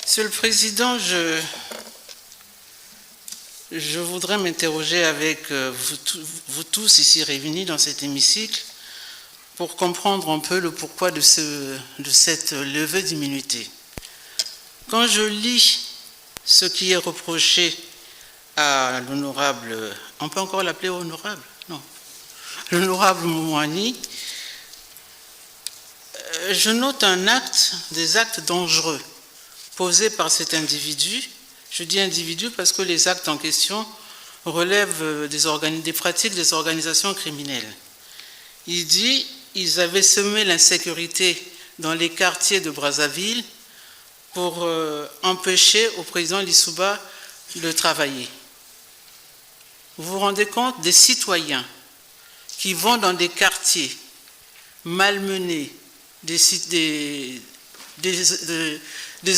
Monsieur le Président, je voudrais m'interroger avec vous tous ici réunis dans cet hémicycle pour comprendre un peu le pourquoi de cette levée d'immunité. Quand je lis ce qui est reproché à l'honorable, on peut encore l'appeler honorable? Non. L'honorable Moumouani, je note des actes dangereux posés par cet individu. Je dis individu parce que les actes en question relèvent des pratiques des organisations criminelles. Il dit qu'ils avaient semé l'insécurité dans les quartiers de Brazzaville pour empêcher au président Lissouba de travailler. Vous vous rendez compte des citoyens qui vont dans des quartiers malmenés, des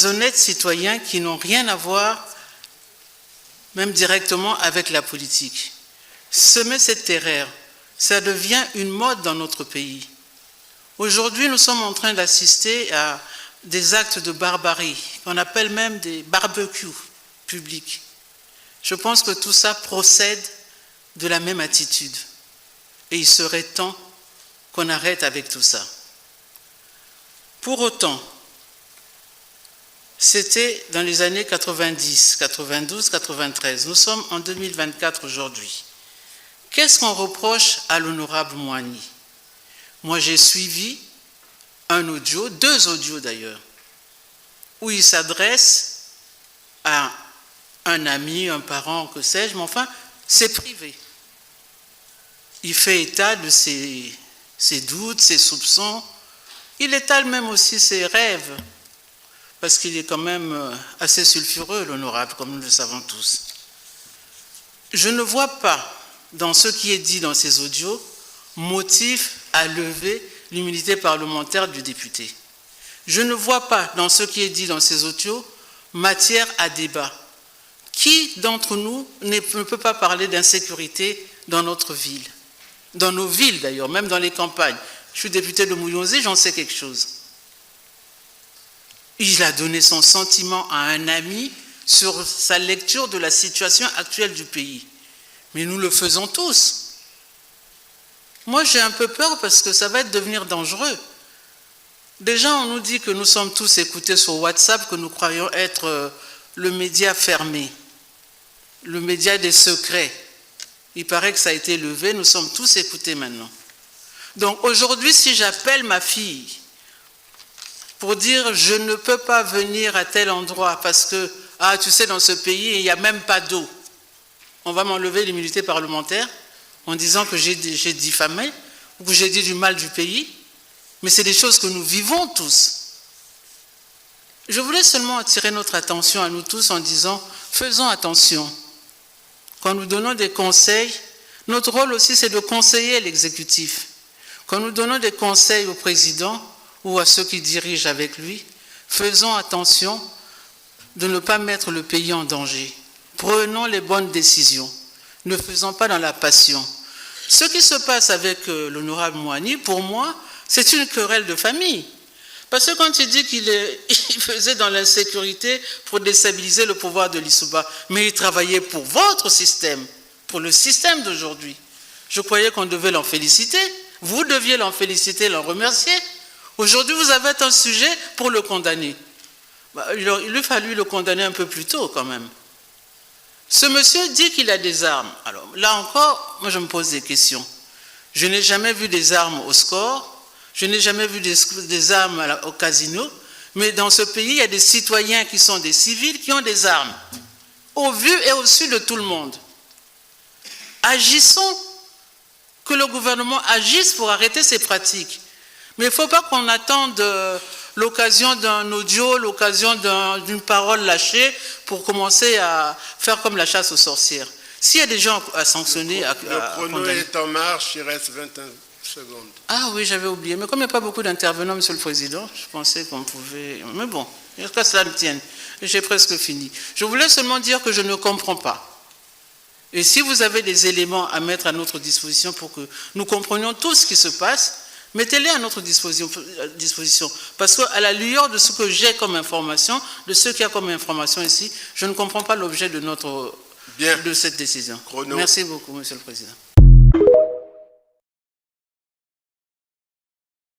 honnêtes citoyens qui n'ont rien à voir, même directement, avec la politique. Semer cette terreur, ça devient une mode dans notre pays. Aujourd'hui, nous sommes en train d'assister à des actes de barbarie, qu'on appelle même des barbecues publics. Je pense que tout ça procède de la même attitude. Et il serait temps qu'on arrête avec tout ça. Pour autant, c'était dans les années 90, 92, 93. Nous sommes en 2024 aujourd'hui. Qu'est-ce qu'on reproche à l'honorable Moumouani? Moi, j'ai suivi un audio, 2 audios d'ailleurs, où il s'adresse à un ami, un parent, que sais-je, mais enfin, c'est privé. Il fait état de ses doutes, ses soupçons. Il étale même aussi ses rêves, parce qu'il est quand même assez sulfureux, l'honorable, comme nous le savons tous. Je ne vois pas, dans ce qui est dit dans ces audios, motif à lever l'immunité parlementaire du député. Je ne vois pas, dans ce qui est dit dans ces audios, matière à débat. Qui d'entre nous ne peut pas parler d'insécurité dans notre ville? Dans nos villes d'ailleurs, même dans les campagnes. Je suis député de Mouyonzi, j'en sais quelque chose. Il a donné son sentiment à un ami sur sa lecture de la situation actuelle du pays. Mais nous le faisons tous. Moi, j'ai un peu peur parce que ça va devenir dangereux. Déjà, on nous dit que nous sommes tous écoutés sur WhatsApp, que nous croyons être le média fermé, le média des secrets. Il paraît que ça a été levé, nous sommes tous écoutés maintenant. Donc aujourd'hui, si j'appelle ma fille pour dire je ne peux pas venir à tel endroit parce que, tu sais, dans ce pays, il n'y a même pas d'eau, on va m'enlever l'immunité parlementaire en disant que j'ai diffamé ou que j'ai dit du mal du pays. Mais c'est des choses que nous vivons tous. Je voulais seulement attirer notre attention à nous tous en disant faisons attention. Quand nous donnons des conseils, notre rôle aussi c'est de conseiller l'exécutif. Quand nous donnons des conseils au président ou à ceux qui dirigent avec lui, faisons attention de ne pas mettre le pays en danger. Prenons les bonnes décisions. Ne faisons pas dans la passion. Ce qui se passe avec l'honorable Moumouani, pour moi, c'est une querelle de famille. Parce que quand il dit qu'il faisait dans l'insécurité pour déstabiliser le pouvoir de Lissouba, mais il travaillait pour votre système, pour le système d'aujourd'hui. Je croyais qu'on devait l'en féliciter. Vous deviez l'en féliciter, l'en remercier. Aujourd'hui, vous avez un sujet pour le condamner. Il lui fallu le condamner un peu plus tôt quand même. Ce monsieur dit qu'il a des armes. Alors là encore, moi je me pose des questions. Je n'ai jamais vu des armes au score, je n'ai jamais vu des armes au casino, mais dans ce pays, il y a des citoyens qui sont des civils qui ont des armes, au vu et au su de tout le monde. Agissons, que le gouvernement agisse pour arrêter ces pratiques. Mais il ne faut pas qu'on attende l'occasion d'un audio, l'occasion d'une parole lâchée pour commencer à faire comme la chasse aux sorcières. S'il y a des gens à sanctionner, le chrono est en marche, il reste 21 secondes. Ah oui, j'avais oublié. Mais comme il n'y a pas beaucoup d'intervenants, Monsieur le Président, je pensais qu'on pouvait... Mais bon, jusqu'à cela me tienne. J'ai presque fini. Je voulais seulement dire que je ne comprends pas. Et si vous avez des éléments à mettre à notre disposition pour que nous comprenions tout ce qui se passe, Mettez-les à notre disposition. Parce qu'à la lueur de ce que j'ai comme information, de ce qu'il y a comme information ici, je ne comprends pas l'objet de cette décision. Chrono. Merci beaucoup, Monsieur le Président.